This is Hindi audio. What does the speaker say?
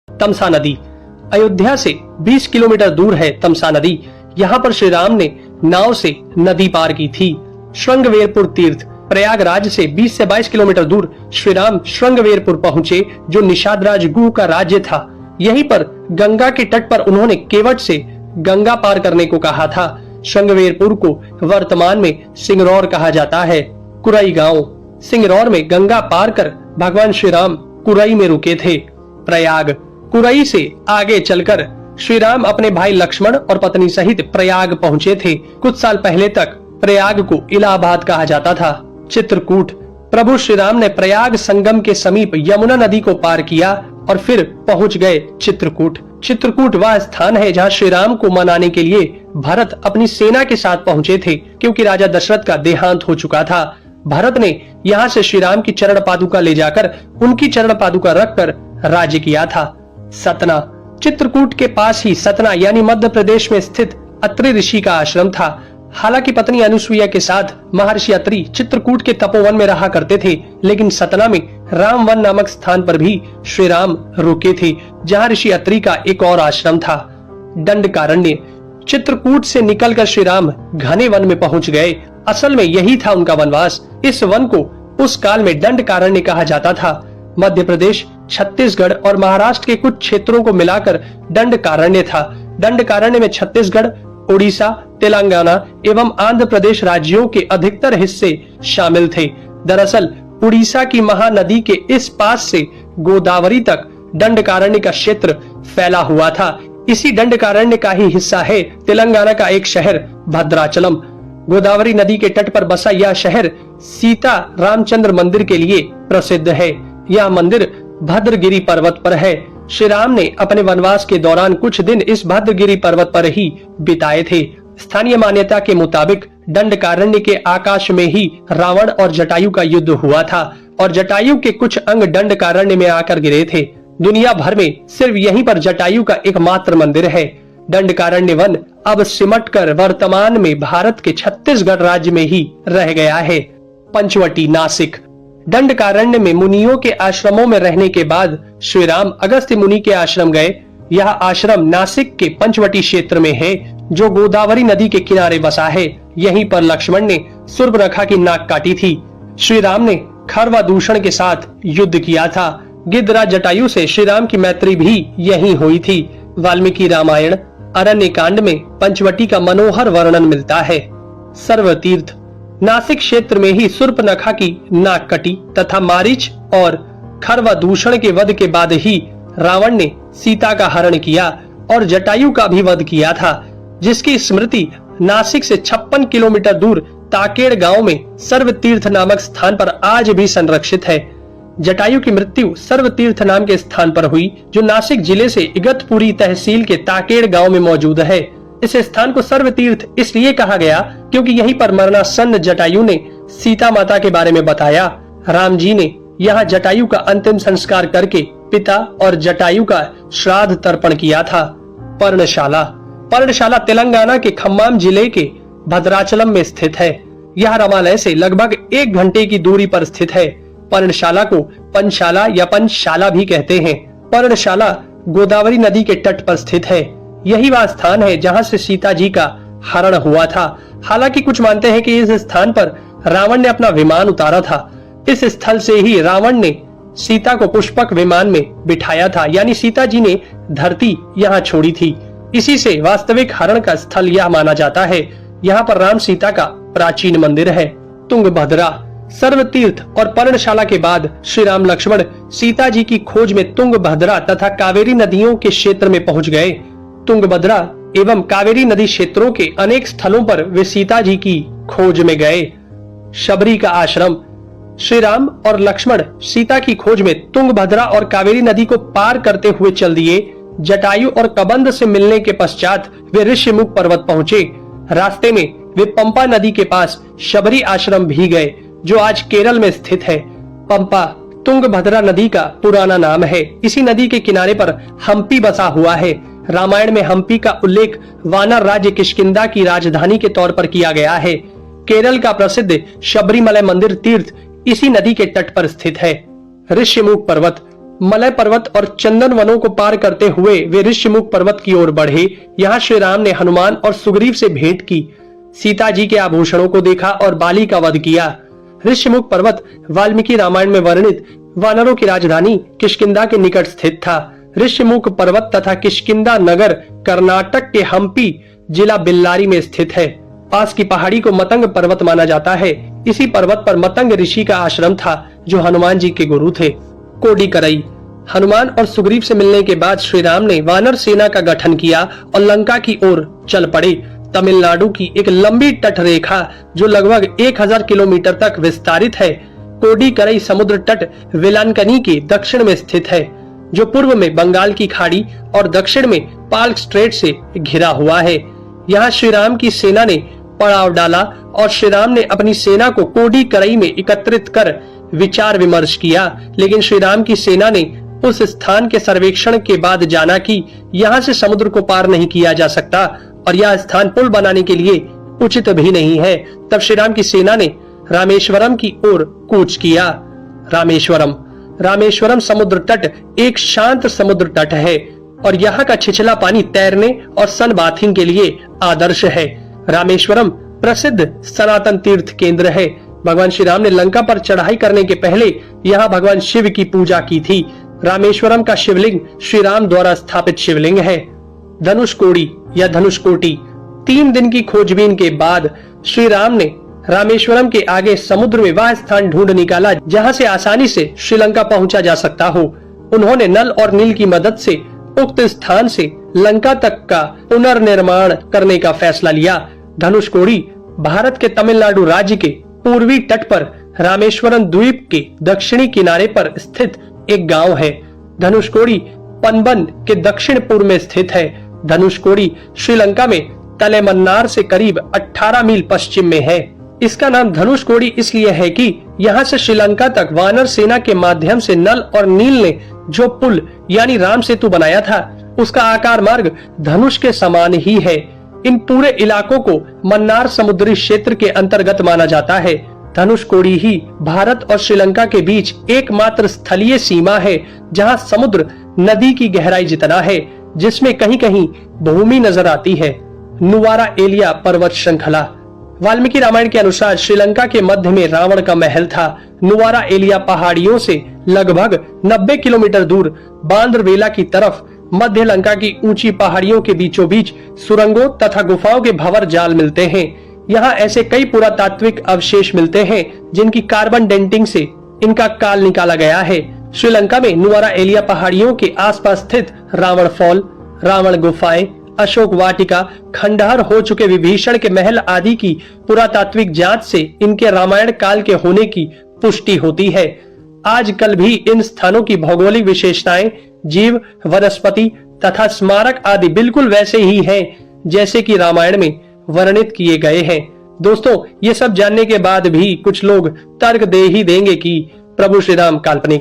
तमसा नदी। अयोध्या से 20 किलोमीटर दूर है तमसा नदी। यहाँ पर श्री राम ने नाव से नदी पार की थी। श्रृंगवेरपुर तीर्थ। प्रयागराज से 20 से 22 किलोमीटर दूर श्री राम श्रृंगवेरपुर पहुंचे, जो निषादराज गुह का राज्य था। यहीं पर गंगा के तट पर उन्होंने केवट से गंगा पार करने को कहा था। श्रृंगवेरपुर को वर्तमान में सिंगरौर कहा जाता है। कुरई गांव। सिंगरौर में गंगा पार कर भगवान श्री राम कुरई में रुके थे। प्रयाग। कुरई से आगे चलकर श्री राम अपने भाई लक्ष्मण और पत्नी सहित प्रयाग पहुंचे थे। कुछ साल पहले तक प्रयाग को इलाहाबाद कहा जाता था। चित्रकूट। प्रभु श्री राम ने प्रयाग संगम के समीप यमुना नदी को पार किया और फिर पहुंच गए चित्रकूट। चित्रकूट वह स्थान है जहां श्री राम को मनाने के लिए भरत अपनी सेना के साथ पहुंचे थे, क्योंकि राजा दशरथ का देहांत हो चुका था। भरत ने यहाँ से श्री राम की चरण पादुका ले जाकर उनकी चरण पादुका रखकर राज्य किया था। सतना। चित्रकूट के पास ही सतना यानी मध्य प्रदेश में स्थित अत्रि ऋषि का आश्रम था। हालांकि पत्नी अनुसुईया के साथ महर्षि अत्रि चित्रकूट के तपोवन में रहा करते थे, लेकिन सतना में रामवन नामक स्थान पर भी श्री राम रुके थे, जहां ऋषि अत्रि का एक और आश्रम था। दंडकारण्य। चित्रकूट से निकलकर श्री राम घने वन में पहुंच गए। असल में यही था उनका वनवास। इस वन को उस काल में दंडकारण्य कहा जाता था। मध्य प्रदेश, छत्तीसगढ़ और महाराष्ट्र के कुछ क्षेत्रों को मिलाकर दंडकारण्य था। दंडकारण्य में छत्तीसगढ़, उड़ीसा, तेलंगाना एवं आंध्र प्रदेश राज्यों के अधिकतर हिस्से शामिल थे। दरअसल उड़ीसा की महानदी के इस पास से गोदावरी तक दंडकारण्य का क्षेत्र फैला हुआ था। इसी दंडकारण्य का ही हिस्सा है तेलंगाना का एक शहर भद्राचलम। गोदावरी नदी के तट पर बसा यह शहर सीता रामचंद्र मंदिर के लिए प्रसिद्ध है। यह मंदिर भद्रगिरी पर्वत पर है। श्री राम ने अपने वनवास के दौरान कुछ दिन इस भद्रगिरी पर्वत पर ही बिताए थे। स्थानीय मान्यता के मुताबिक दंडकारण्य के आकाश में ही रावण और जटायु का युद्ध हुआ था और जटायु के कुछ अंग दंडकारण्य में आकर गिरे थे। दुनिया भर में सिर्फ यहीं पर जटायु का एकमात्र मंदिर है। दंडकारण्य वन अब सिमटकर वर्तमान में भारत के छत्तीसगढ़ राज्य में ही रह गया है। पंचवटी, नासिक। दंडकारण्य में मुनियों के आश्रमों में रहने के बाद श्री राम अगस्त्य मुनि के आश्रम गए। यह आश्रम नासिक के पंचवटी क्षेत्र में है, जो गोदावरी नदी के किनारे बसा है। यहीं पर लक्ष्मण ने सूर्पनखा की नाक काटी थी। श्री राम ने खरवादूषण के साथ युद्ध किया था। गिद्धराज जटायु से श्री राम की मैत्री भी यहीं हुई थी। वाल्मीकि रामायण अरण्य कांड में पंचवटी का मनोहर वर्णन मिलता है। सर्वतीर्थ। नासिक क्षेत्र में ही सूर्पनखा की नाक कटी तथा मारीच और खरवादूषण के वध के बाद ही रावण ने सीता का हरण किया और जटायु का भी वध किया था, जिसकी स्मृति नासिक से 56 किलोमीटर दूर ताकेड़ गांव में सर्वतीर्थ नामक स्थान पर आज भी संरक्षित है। जटायु की मृत्यु सर्वतीर्थ नाम के स्थान पर हुई, जो नासिक जिले से इगतपुरी तहसील के ताकेड़ गांव में मौजूद है। इस स्थान को सर्वतीर्थ इसलिए कहा गया क्योंकि यहीं पर मरणासन्न जटायु ने सीता माता के बारे में बताया। राम जी ने यहाँ जटायु का अंतिम संस्कार करके पिता और जटायु का श्राद्ध तर्पण किया था। पर्णशाला। पर्णशाला तेलंगाना के खम्माम जिले के भद्राचलम में स्थित है। यह रामालय से लगभग 1 घंटे की दूरी पर स्थित है। पर्णशाला को पंचशाला या पंचशाला भी कहते हैं। पर्णशाला गोदावरी नदी के तट पर स्थित है। यही वह स्थान है जहां से सीता जी का हरण हुआ था। हालांकि कुछ मानते हैं कि इस स्थान पर रावण ने अपना विमान उतारा था। इस स्थल से ही रावण ने सीता को पुष्पक विमान में बिठाया था, यानी सीता जी ने धरती यहाँ छोड़ी थी। इसी से वास्तविक हरण का स्थल यह माना जाता है। यहाँ पर राम सीता का प्राचीन मंदिर है। तुंगभद्रा। सर्वतीर्थ और पर्णशाला के बाद श्री राम लक्ष्मण सीता जी की खोज में तुंगभद्रा तथा कावेरी नदियों के क्षेत्र में पहुंच गए। तुंगभद्रा एवं कावेरी नदी क्षेत्रों के अनेक स्थलों पर वे सीता जी की खोज में गए। शबरी का आश्रम। श्री राम और लक्ष्मण सीता की खोज में तुंगभद्रा और कावेरी नदी को पार करते हुए चल दिए। जटायु और कबंध से मिलने के पश्चात वे ऋष्यमुख पर्वत पहुंचे। रास्ते में वे पंपा नदी के पास शबरी आश्रम भी गए, जो आज केरल में स्थित है। पंपा तुंगभद्रा नदी का पुराना नाम है। इसी नदी के किनारे पर हम्पी बसा हुआ है। रामायण में हम्पी का उल्लेख वानर राज्य किष्किंधा की राजधानी के तौर पर किया गया है। केरल का प्रसिद्ध शबरीमलय मंदिर तीर्थ इसी नदी के तट पर स्थित है। ऋष्यमुख पर्वत। मलय पर्वत और चंदन वनों को पार करते हुए वे ऋषिमुख पर्वत की ओर बढ़े। यहाँ श्री राम ने हनुमान और सुग्रीव से भेंट की, सीता जी के आभूषणों को देखा और बाली का वध किया। ऋषिमुख पर्वत वाल्मीकि रामायण में वर्णित वानरों की राजधानी किष्किंधा के निकट स्थित था। ऋषिमुख पर्वत तथा किष्किंधा नगर कर्नाटक के हम्पी जिला बेल्लारी में स्थित है। पास की पहाड़ी को मतंग पर्वत माना जाता है। इसी पर्वत पर मतंग ऋषि का आश्रम था जो हनुमान जी के गुरु थे। कोडिकरई। हनुमान और सुग्रीव से मिलने के बाद श्री राम ने वानर सेना का गठन किया और लंका की ओर चल पड़े। तमिलनाडु की एक लंबी तट रेखा जो लगभग 1000 किलोमीटर तक विस्तारित है, कोडिकरई समुद्र तट वेलांकनी के दक्षिण में स्थित है, जो पूर्व में बंगाल की खाड़ी और दक्षिण में पाल्क स्ट्रेट से घिरा हुआ है। यहाँ श्री राम की सेना ने पड़ाव डाला और श्री राम ने अपनी सेना को कोडिकरई में एकत्रित कर विचार विमर्श किया, लेकिन श्री राम की सेना ने उस स्थान के सर्वेक्षण के बाद जाना कि यहाँ से समुद्र को पार नहीं किया जा सकता और यह स्थान पुल बनाने के लिए उचित भी नहीं है। तब श्री राम की सेना ने रामेश्वरम की ओर कूच किया। रामेश्वरम समुद्र तट एक शांत समुद्र तट है और यहाँ का छिछला पानी तैरने और सन बाथिंग के लिए आदर्श है। रामेश्वरम प्रसिद्ध सनातन तीर्थ केंद्र है। भगवान श्री राम ने लंका पर चढ़ाई करने के पहले यहाँ भगवान शिव की पूजा की थी। रामेश्वरम का शिवलिंग श्री राम द्वारा स्थापित शिवलिंग है। धनुषकोडी या धनुषकोटी। 3 दिन की खोजबीन के बाद श्री राम ने रामेश्वरम के आगे समुद्र में वह स्थान ढूंढ निकाला जहां से आसानी से श्रीलंका पहुंचा जा सकता हो। उन्होंने नल और नील की मदद से उक्त स्थान से लंका तक का पुनर्निर्माण करने का फैसला लिया। धनुषकोडी भारत के तमिलनाडु राज्य के पूर्वी तट पर रामेश्वरम द्वीप के दक्षिणी किनारे पर स्थित एक गांव है। धनुषकोडी पनबन के दक्षिण पूर्व में स्थित है। धनुषकोडी श्रीलंका में तलेमन्नार से करीब 18 मील पश्चिम में है। इसका नाम धनुषकोडी इसलिए है कि यहाँ से श्रीलंका तक वानर सेना के माध्यम से नल और नील ने जो पुल यानी राम सेतु बनाया था, उसका आकार मार्ग धनुष के समान ही है। इन पूरे इलाकों को मन्नार समुद्री क्षेत्र के अंतर्गत माना जाता है। धनुषकोडी ही भारत और श्रीलंका के बीच एकमात्र स्थलीय सीमा है जहाँ समुद्र नदी की गहराई जितना है, जिसमें कहीं कहीं भूमि नजर आती है। नुवारा एलिया पर्वत श्रृंखला। वाल्मीकि रामायण के अनुसार श्रीलंका के मध्य में रावण का महल था। नुवारा एलिया पहाड़ियों से लगभग 90 किलोमीटर दूर बांद्रवेला की तरफ मध्य लंका की ऊंची पहाड़ियों के बीचों बीच सुरंगों तथा गुफाओं के भंवर जाल मिलते हैं। यहाँ ऐसे कई पुरातात्विक अवशेष मिलते हैं जिनकी कार्बन डेंटिंग से इनका काल निकाला गया है। श्रीलंका में नुवारा एलिया पहाड़ियों के आसपास स्थित रावण फॉल, रावण गुफाएं, अशोक वाटिका, खंडहर हो चुके विभीषण के महल आदि की पुरातात्विक जांच से इनके रामायण काल के होने की पुष्टि होती है। आजकल भी इन स्थानों की भौगोलिक विशेषताएं, जीव, वनस्पति तथा स्मारक आदि बिल्कुल वैसे ही हैं जैसे कि रामायण में वर्णित किए गए हैं। दोस्तों, ये सब जानने के बाद भी कुछ लोग तर्क दे ही देंगे कि प्रभु श्री राम काल्पनिक